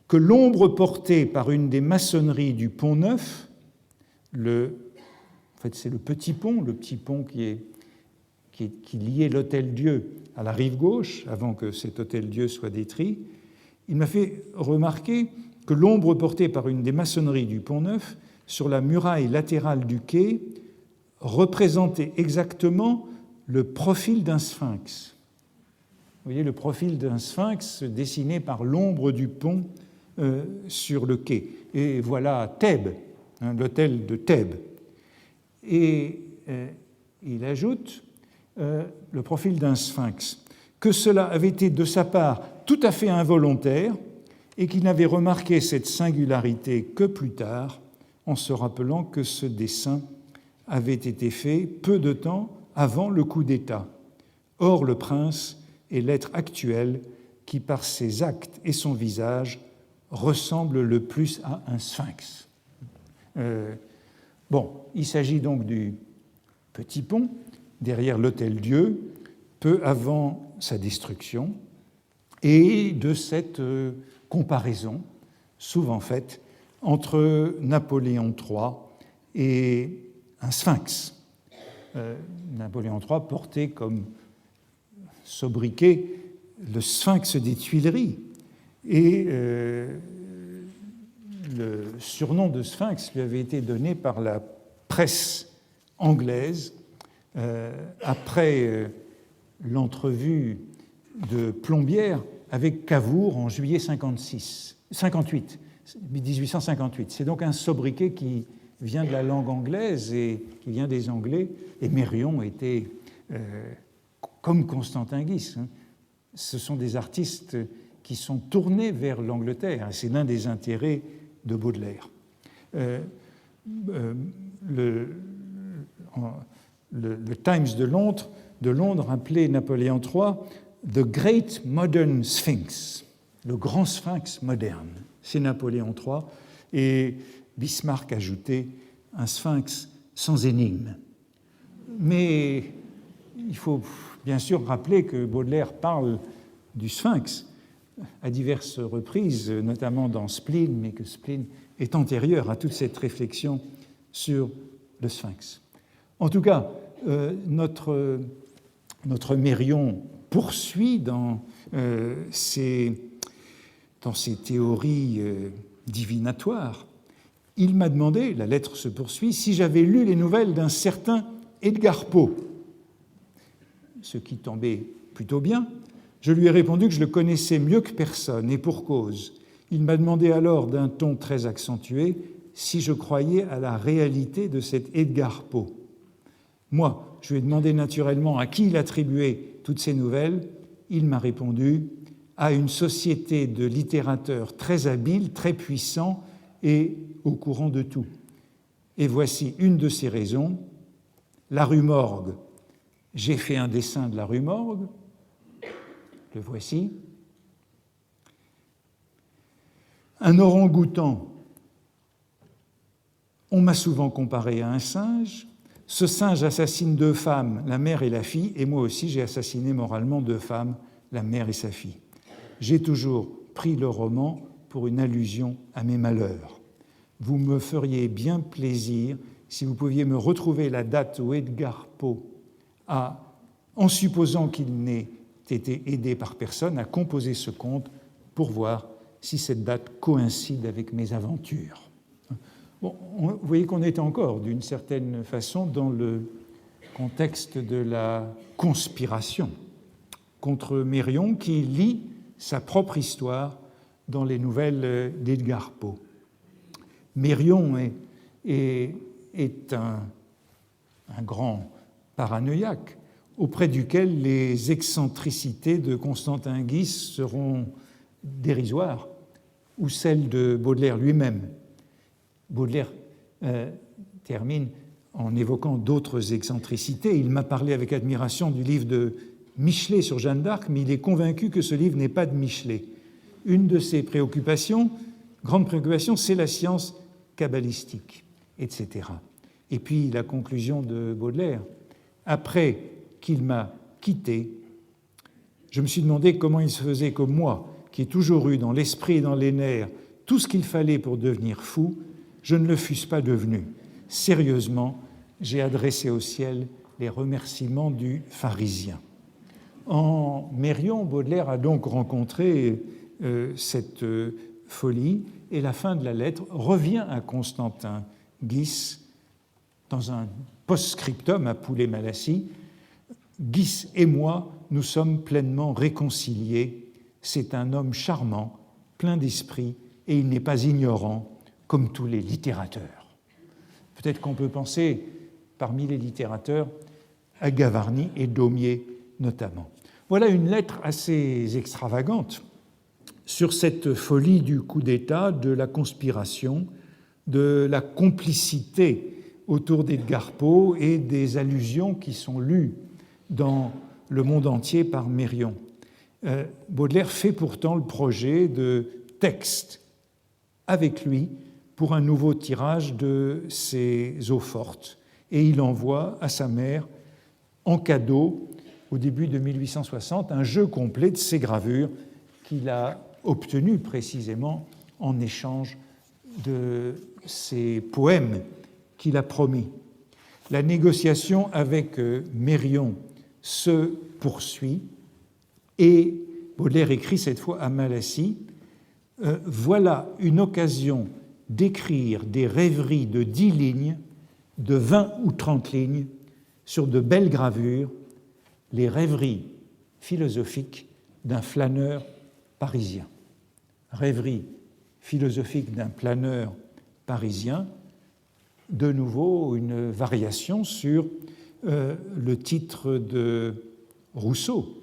que l'ombre portée par une des maçonneries du Pont Neuf, en fait c'est le petit pont qui liait l'Hôtel-Dieu à la rive gauche, avant que cet Hôtel-Dieu soit détruit, il m'a fait remarquer que l'ombre portée par une des maçonneries du Pont-Neuf sur la muraille latérale du quai représentait exactement le profil d'un sphinx. Vous voyez le profil d'un sphinx dessiné par l'ombre du pont sur le quai. Et voilà Thèbes, l'hôtel de Thèbes. Et il ajoute le profil d'un sphinx, que cela avait été de sa part tout à fait involontaire et qu'il n'avait remarqué cette singularité que plus tard, en se rappelant que ce dessin avait été fait peu de temps avant le coup d'État. Or, le prince est l'être actuel qui, par ses actes et son visage, ressemble le plus à un sphinx. Il s'agit donc du petit pont derrière l'Hôtel-Dieu, peu avant sa destruction, et de cette comparaison souvent faite entre Napoléon III et un sphinx. Napoléon III portait comme sobriquet le sphinx des Tuileries, et le surnom de sphinx lui avait été donné par la presse anglaise après l'entrevue de Plombières avec Cavour en juillet 1858. C'est donc un sobriquet qui vient de la langue anglaise et qui vient des Anglais. Et Mérion était, comme Constantin Guis, ce sont des artistes qui sont tournés vers l'Angleterre. C'est l'un des intérêts de Baudelaire. Le Times de Londres appelait Napoléon III « The Great Modern Sphinx », le grand sphinx moderne. C'est Napoléon III, et Bismarck ajoutait « un sphinx sans énigme ». Mais il faut bien sûr rappeler que Baudelaire parle du sphinx à diverses reprises, notamment dans Spleen, mais que Spleen est antérieur à toute cette réflexion sur le sphinx. En tout cas, notre Mérion poursuit dans ses théories divinatoires. Il m'a demandé, la lettre se poursuit, si j'avais lu les nouvelles d'un certain Edgar Poe, ce qui tombait plutôt bien. Je lui ai répondu que je le connaissais mieux que personne, et pour cause. Il m'a demandé alors d'un ton très accentué si je croyais à la réalité de cet Edgar Poe. Moi, je lui ai demandé naturellement à qui il attribuait toutes ces nouvelles. Il m'a répondu à une société de littérateurs très habiles, très puissants et au courant de tout. Et voici une de ces raisons. La rue Morgue. J'ai fait un dessin de la rue Morgue. Le voici. Un orang-outan. On m'a souvent comparé à un singe. Ce singe assassine 2 femmes, la mère et la fille, et moi aussi j'ai assassiné moralement 2 femmes, la mère et sa fille. J'ai toujours pris le roman pour une allusion à mes malheurs. Vous me feriez bien plaisir si vous pouviez me retrouver la date où Edgar Poe a, en supposant qu'il n'ait été aidé par personne, a composé ce conte pour voir si cette date coïncide avec mes aventures. Bon, vous voyez qu'on est encore, d'une certaine façon, dans le contexte de la conspiration contre Mérion, qui lit sa propre histoire dans les nouvelles d'Edgar Poe. Mérion est un grand paranoïaque auprès duquel les excentricités de Constantin Guis seront dérisoires, ou celles de Baudelaire lui-même. Baudelaire termine en évoquant d'autres excentricités. Il m'a parlé avec admiration du livre de Michelet sur Jeanne d'Arc, mais il est convaincu que ce livre n'est pas de Michelet. Une de ses préoccupations grande préoccupation, c'est la science kabbalistique, etc. Et puis la conclusion de Baudelaire. Après qu'il m'a quitté, je me suis demandé comment il se faisait que moi, qui ai toujours eu dans l'esprit et dans les nerfs tout ce qu'il fallait pour devenir fou, je ne le fusse pas devenu. Sérieusement, j'ai adressé au ciel les remerciements du pharisien. En Mérion, Baudelaire a donc rencontré cette folie, et la fin de la lettre revient à Constantin Guis dans un post-scriptum à Poulet-Malassis. Guis et moi, nous sommes pleinement réconciliés. C'est un homme charmant, plein d'esprit, et il n'est pas ignorant, comme tous les littérateurs. Peut-être qu'on peut penser, parmi les littérateurs, à Gavarni et Daumier notamment. Voilà une lettre assez extravagante sur cette folie du coup d'État, de la conspiration, de la complicité autour d'Edgar Poe et des allusions qui sont lues dans le monde entier par Mérion. Baudelaire fait pourtant le projet de texte avec lui pour un nouveau tirage de ses eaux-fortes, et il envoie à sa mère en cadeau, au début de 1860, un jeu complet de ses gravures qu'il a obtenu précisément en échange de ses poèmes qu'il a promis. La négociation avec Mérion se poursuit et Baudelaire écrit cette fois à Malassis « Voilà une occasion d'écrire des rêveries de 10 lignes, de 20 ou 30 lignes, sur de belles gravures, les rêveries philosophiques d'un flâneur parisien. » Rêveries philosophiques d'un planeur parisien, de nouveau une variation sur le titre de Rousseau,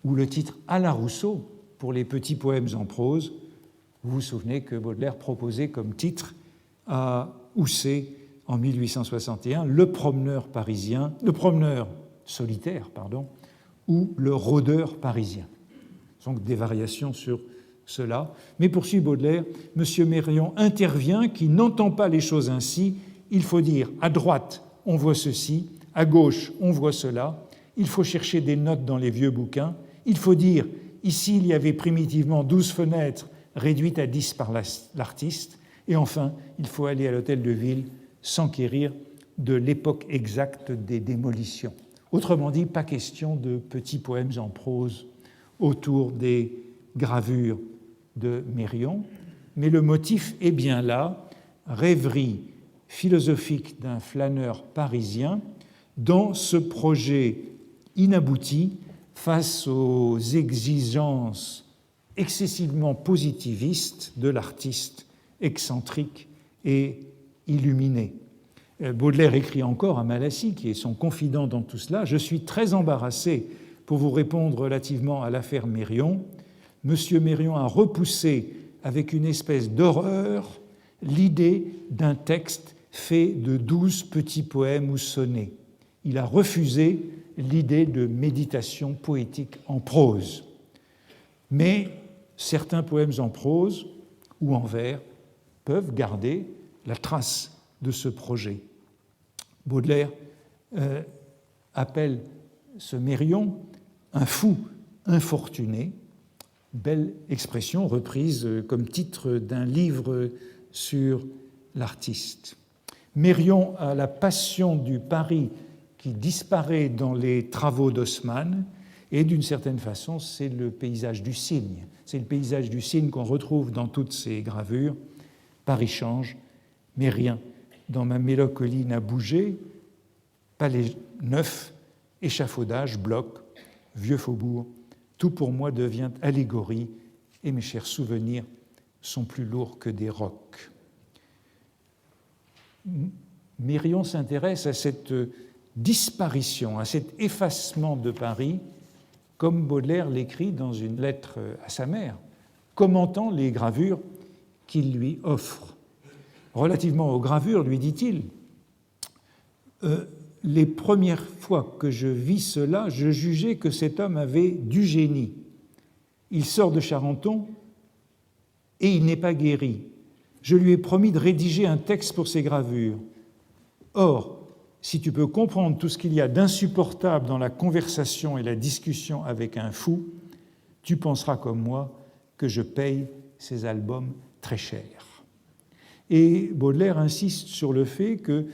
ou le titre à la Rousseau pour les petits poèmes en prose. Vous vous souvenez que Baudelaire proposait comme titre à Housset en 1861 le promeneur solitaire, ou le rôdeur parisien. Donc des variations sur cela. Mais poursuit Baudelaire, M. Mérion intervient qui n'entend pas les choses ainsi. Il faut dire à droite, on voit ceci, à gauche, on voit cela. Il faut chercher des notes dans les vieux bouquins. Il faut dire, ici, il y avait primitivement 12 fenêtres réduites à 10 par l'artiste. Et enfin, il faut aller à l'hôtel de ville s'enquérir de l'époque exacte des démolitions. Autrement dit, pas question de petits poèmes en prose autour des gravures de Mérion, mais le motif est bien là, rêverie philosophique d'un flâneur parisien dans ce projet inabouti face aux exigences excessivement positivistes de l'artiste excentrique et illuminé. Baudelaire écrit encore à Malassis, qui est son confident dans tout cela, « Je suis très embarrassé pour vous répondre relativement à l'affaire Mérion. Monsieur Mérion a repoussé avec une espèce d'horreur l'idée d'un texte fait de 12 petits poèmes ou sonnets. Il a refusé l'idée de méditation poétique en prose. Mais certains poèmes en prose ou en vers peuvent garder la trace de ce projet. » Baudelaire appelle ce Mérion un fou infortuné, belle expression reprise comme titre d'un livre sur l'artiste. Mérion a la passion du Paris qui disparaît dans les travaux d'Haussmann, et d'une certaine façon, c'est le paysage du cygne. C'est le paysage du cygne qu'on retrouve dans toutes ces gravures. Paris change, mais rien dans ma mélancolie n'a bougé. Palais neuf, échafaudage, bloc, vieux faubourg, tout pour moi devient allégorie et mes chers souvenirs sont plus lourds que des rocs. Mérion s'intéresse à cette disparition, à cet effacement de Paris, comme Baudelaire l'écrit dans une lettre à sa mère, commentant les gravures qu'il lui offre. Relativement aux gravures, lui dit-il, les premières fois que je vis cela, je jugeais que cet homme avait du génie. Il sort de Charenton et il n'est pas guéri. Je lui ai promis de rédiger un texte pour ses gravures. Or, si tu peux comprendre tout ce qu'il y a d'insupportable dans la conversation et la discussion avec un fou, tu penseras comme moi que je paye ces albums très cher. Et Baudelaire insiste sur le fait que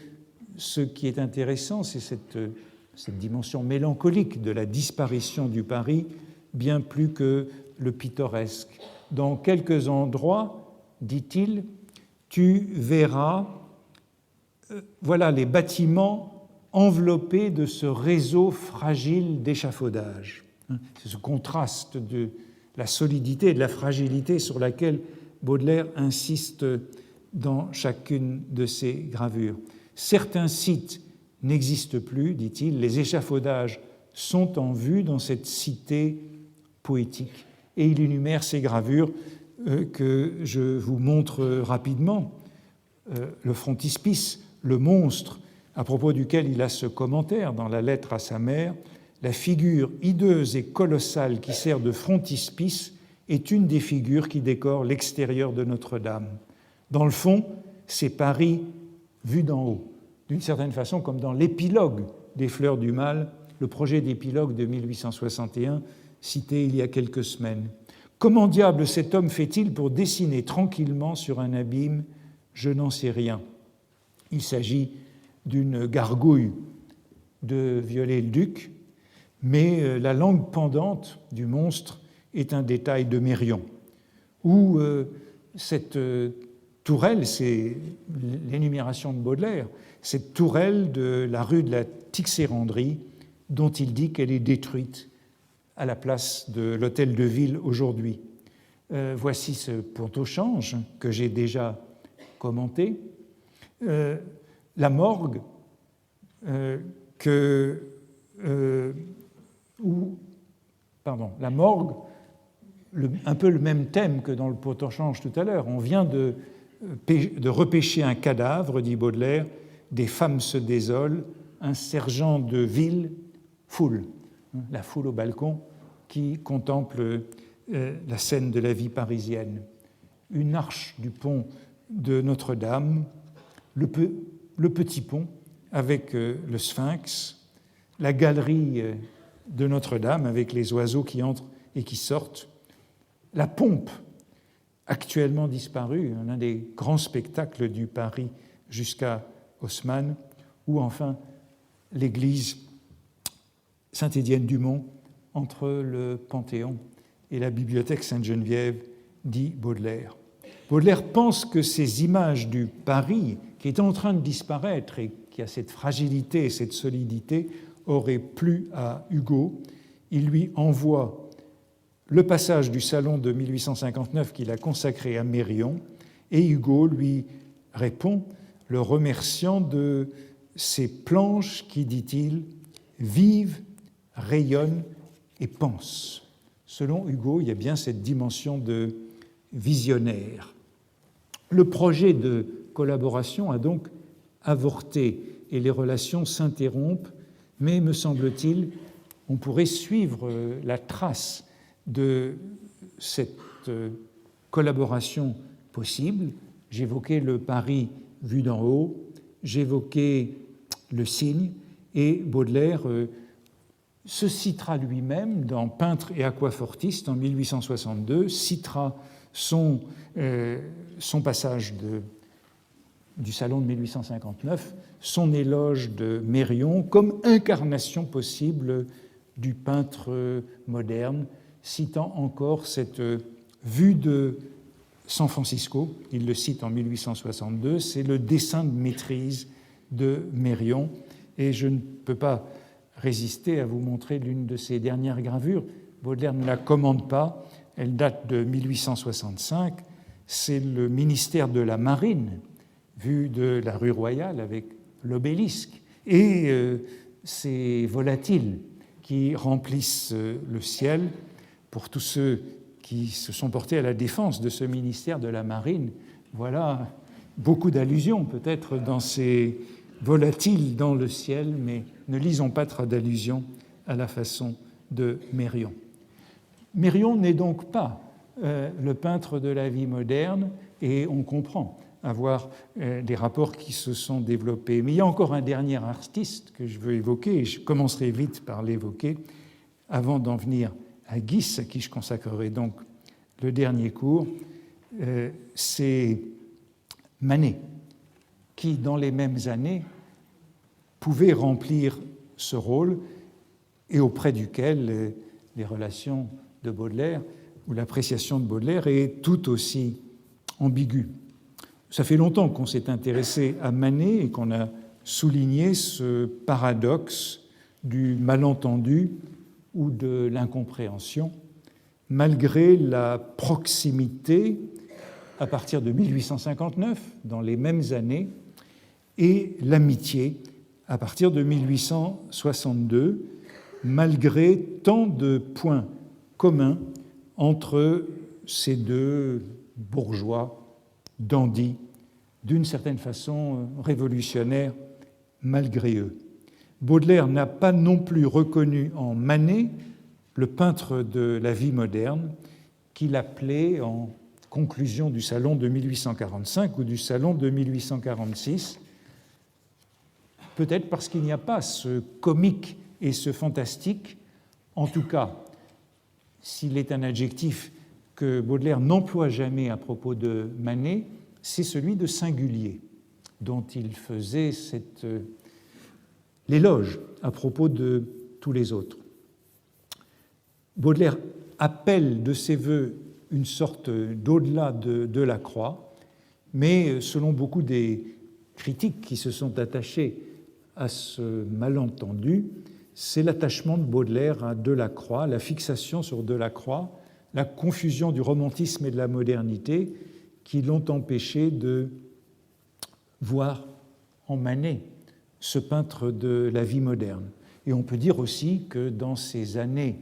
ce qui est intéressant, c'est cette dimension mélancolique de la disparition du Paris, bien plus que le pittoresque. Dans quelques endroits, dit-il, tu verras voilà les bâtiments enveloppés de ce réseau fragile d'échafaudage. C'est ce contraste de la solidité et de la fragilité sur laquelle Baudelaire insiste dans chacune de ses gravures. Certains sites n'existent plus, dit-il, les échafaudages sont en vue dans cette cité poétique. Et il énumère ces gravures que je vous montre rapidement. Le frontispice, le monstre, à propos duquel il a ce commentaire dans la lettre à sa mère, la figure hideuse et colossale qui sert de frontispice est une des figures qui décorent l'extérieur de Notre-Dame. Dans le fond, c'est Paris vu d'en haut, d'une certaine façon comme dans l'épilogue des Fleurs du Mal, le projet d'épilogue de 1861, cité il y a quelques semaines. Comment diable cet homme fait-il pour dessiner tranquillement sur un abîme? Je n'en sais rien. Il s'agit d'une gargouille de Viollet-le-Duc, mais la langue pendante du monstre est un détail de Mérion, où cette tourelle, c'est l'énumération de Baudelaire, cette tourelle de la rue de la Tixéranderie, dont il dit qu'elle est détruite à la place de l'hôtel de ville aujourd'hui. Voici ce pont-au-change que j'ai déjà commenté. La morgue, la morgue, un peu le même thème que dans le pont-au-change tout à l'heure. On vient de repêcher un cadavre, dit Baudelaire, des femmes se désolent, un sergent de ville foule, la foule au balcon qui contemple la scène de la vie parisienne. Une arche du pont de Notre-Dame, le petit pont avec le Sphinx, la galerie de Notre-Dame avec les oiseaux qui entrent et qui sortent, la pompe actuellement disparue, l'un des grands spectacles du Paris jusqu'à Haussmann, ou enfin l'église Saint-Étienne-du-Mont entre le Panthéon et la bibliothèque Sainte-Geneviève, dit Baudelaire. Baudelaire pense que ces images du Paris, qui est en train de disparaître et qui a cette fragilité et cette solidité, auraient plu à Hugo. Il lui envoie le passage du salon de 1859 qu'il a consacré à Mérion, et Hugo lui répond, le remerciant de ces planches qui, dit-il, vivent, rayonnent et pensent. Selon Hugo, il y a bien cette dimension de visionnaire. Le projet de collaboration a donc avorté et les relations s'interrompent, mais, me semble-t-il, on pourrait suivre la trace de cette collaboration possible. J'évoquais le Paris vu d'en haut, j'évoquais le cygne, et Baudelaire se citera lui-même dans Peintre et aquafortiste en 1862, citera son passage du salon de 1859, son éloge de Mérion comme incarnation possible du peintre moderne, citant encore cette vue de San Francisco, il le cite en 1862, c'est le dessin de maîtrise de Mérion, et je ne peux pas résister à vous montrer l'une de ses dernières gravures. Baudelaire ne la commande pas, elle date de 1865, c'est le ministère de la Marine, vu de la rue Royale avec l'obélisque, et ces volatiles qui remplissent le ciel. Pour tous ceux qui se sont portés à la défense de ce ministère de la Marine, voilà beaucoup d'allusions peut-être dans ces volatiles dans le ciel, mais ne lisons pas trop d'allusions à la façon de Mérion. Mérion n'est donc pas le peintre de la vie moderne, et on comprend avoir des rapports qui se sont développés. Mais il y a encore un dernier artiste que je veux évoquer, et je commencerai vite par l'évoquer, avant d'en venir à Guis, à qui je consacrerai donc le dernier cours. C'est Manet, qui, dans les mêmes années, pouvait remplir ce rôle et auprès duquel les relations de Baudelaire ou l'appréciation de Baudelaire est tout aussi ambiguë. Ça fait longtemps qu'on s'est intéressé à Manet et qu'on a souligné ce paradoxe du malentendu ou de l'incompréhension, malgré la proximité à partir de 1859, dans les mêmes années, et l'amitié à partir de 1862, malgré tant de points communs entre ces deux bourgeois dandys, d'une certaine façon révolutionnaires malgré eux. Baudelaire n'a pas non plus reconnu en Manet le peintre de la vie moderne qu'il appelait en conclusion du salon de 1845 ou du salon de 1846, peut-être parce qu'il n'y a pas ce comique et ce fantastique, en tout cas, s'il est un adjectif que Baudelaire n'emploie jamais à propos de Manet, c'est celui de singulier, dont il faisait l'éloge à propos de tous les autres. Baudelaire appelle de ses voeux une sorte d'au-delà de Delacroix, mais selon beaucoup des critiques qui se sont attachés à ce malentendu, c'est l'attachement de Baudelaire à Delacroix, la fixation sur Delacroix, la confusion du romantisme et de la modernité qui l'ont empêché de voir en Manet ce peintre de la vie moderne. Et on peut dire aussi que dans ces années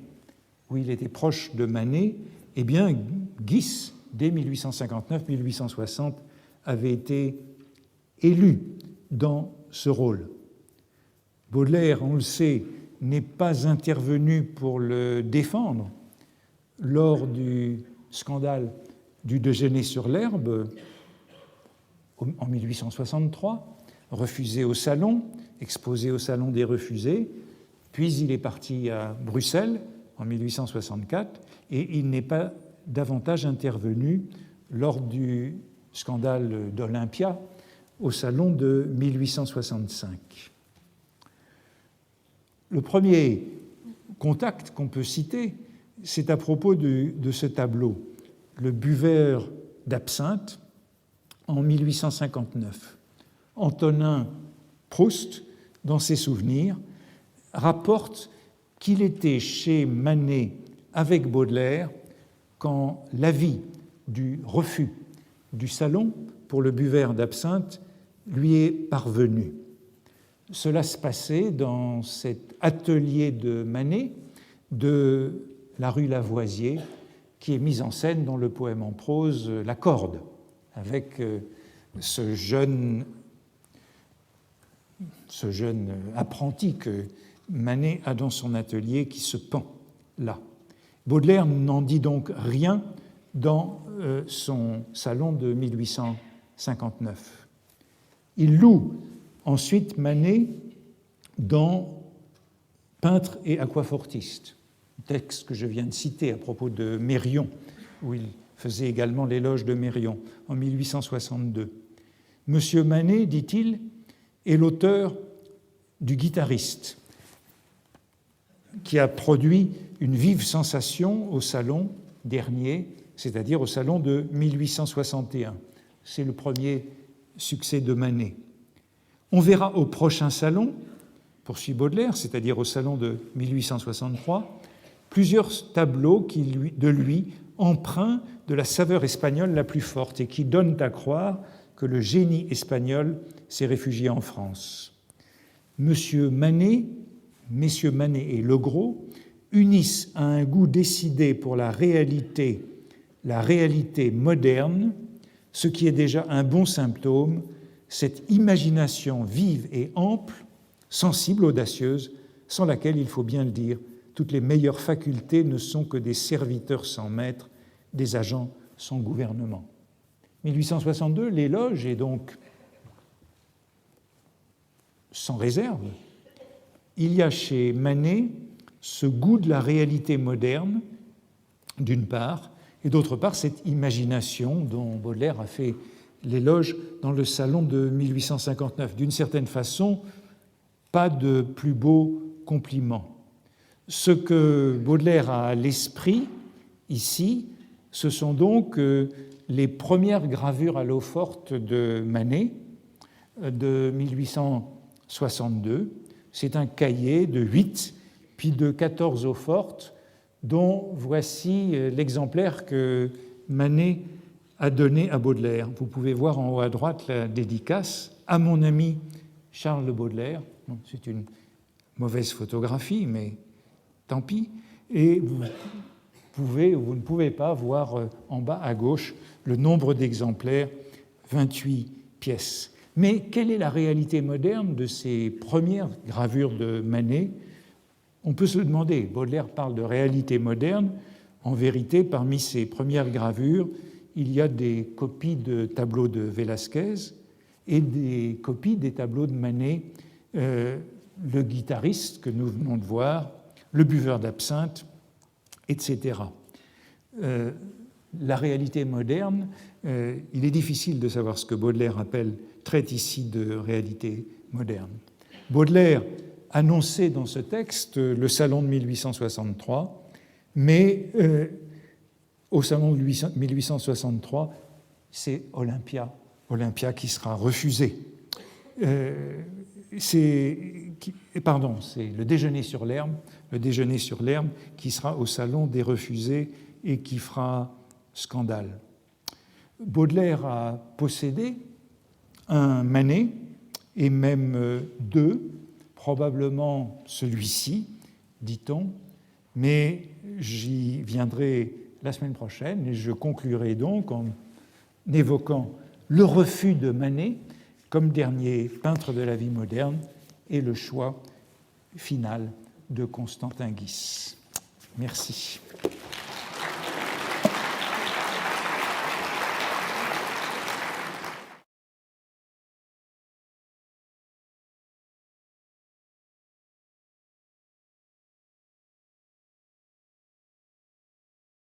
où il était proche de Manet, eh bien, Guis, dès 1859-1860, avait été élu dans ce rôle. Baudelaire, on le sait, n'est pas intervenu pour le défendre lors du scandale du déjeuner sur l'herbe en 1863, refusé au Salon, exposé au Salon des refusés, puis il est parti à Bruxelles en 1864 et il n'est pas davantage intervenu lors du scandale d'Olympia au Salon de 1865. Le premier contact qu'on peut citer, c'est à propos de ce tableau, Le buveur d'absinthe, en 1859. Antonin Proust, dans ses souvenirs, rapporte qu'il était chez Manet avec Baudelaire quand l'avis du refus du Salon pour le buveur d'absinthe lui est parvenu. Cela se passait dans cet atelier de Manet de la rue Lavoisier, qui est mise en scène dans le poème en prose La Corde, avec ce jeune apprenti que Manet a dans son atelier qui se pend là. Baudelaire n'en dit donc rien dans son salon de 1859. Il loue ensuite Manet dans Peintre et aquafortiste, texte que je viens de citer à propos de Mérion, où il faisait également l'éloge de Mérion en 1862. Monsieur Manet, dit-il, est l'auteur du Guitariste, qui a produit une vive sensation au salon dernier, c'est-à-dire au salon de 1861. C'est le premier succès de Manet. On verra au prochain salon, poursuit Baudelaire, c'est-à-dire au salon de 1863, plusieurs tableaux de lui empreints de la saveur espagnole la plus forte et qui donnent à croire que le génie espagnol s'est réfugié en France. Messieurs Manet et Legros unissent à un goût décidé pour la réalité moderne, ce qui est déjà un bon symptôme, cette imagination vive et ample, sensible, audacieuse, sans laquelle, il faut bien le dire, toutes les meilleures facultés ne sont que des serviteurs sans maître, des agents sans gouvernement. 1862, l'éloge est donc sans réserve. Il y a chez Manet ce goût de la réalité moderne, d'une part, et d'autre part, cette imagination dont Baudelaire a fait l'éloge dans le salon de 1859. D'une certaine façon, pas de plus beau compliment. Ce que Baudelaire a à l'esprit, ici, ce sont donc les premières gravures à l'eau forte de Manet, de 1862. C'est un cahier de 8, puis de 14 eaux fortes, dont voici l'exemplaire que Manet a donné à Baudelaire. Vous pouvez voir en haut à droite la dédicace à mon ami Charles Baudelaire. C'est une mauvaise photographie, mais tant pis. Et vous pouvez ou vous ne pouvez pas voir en bas à gauche le nombre d'exemplaires, 28 pièces. Mais quelle est la réalité moderne de ces premières gravures de Manet ? On peut se demander. Baudelaire parle de réalité moderne. En vérité, parmi ces premières gravures, il y a des copies de tableaux de Velázquez et des copies des tableaux de Manet, le guitariste que nous venons de voir, le buveur d'absinthe, etc. La réalité moderne, il est difficile de savoir ce que Baudelaire traite ici de réalité moderne. Baudelaire annonçait dans ce texte le salon de 1863, mais au salon de 1863, c'est Olympia qui sera refusé. C'est le déjeuner sur l'herbe qui sera au salon des refusés et qui fera scandale. Baudelaire a possédé un Manet, et même deux, probablement celui-ci, dit-on, mais j'y viendrai la semaine prochaine et je conclurai donc en évoquant le refus de Manet comme dernier peintre de la vie moderne et le choix final de Constantin Guis. Merci.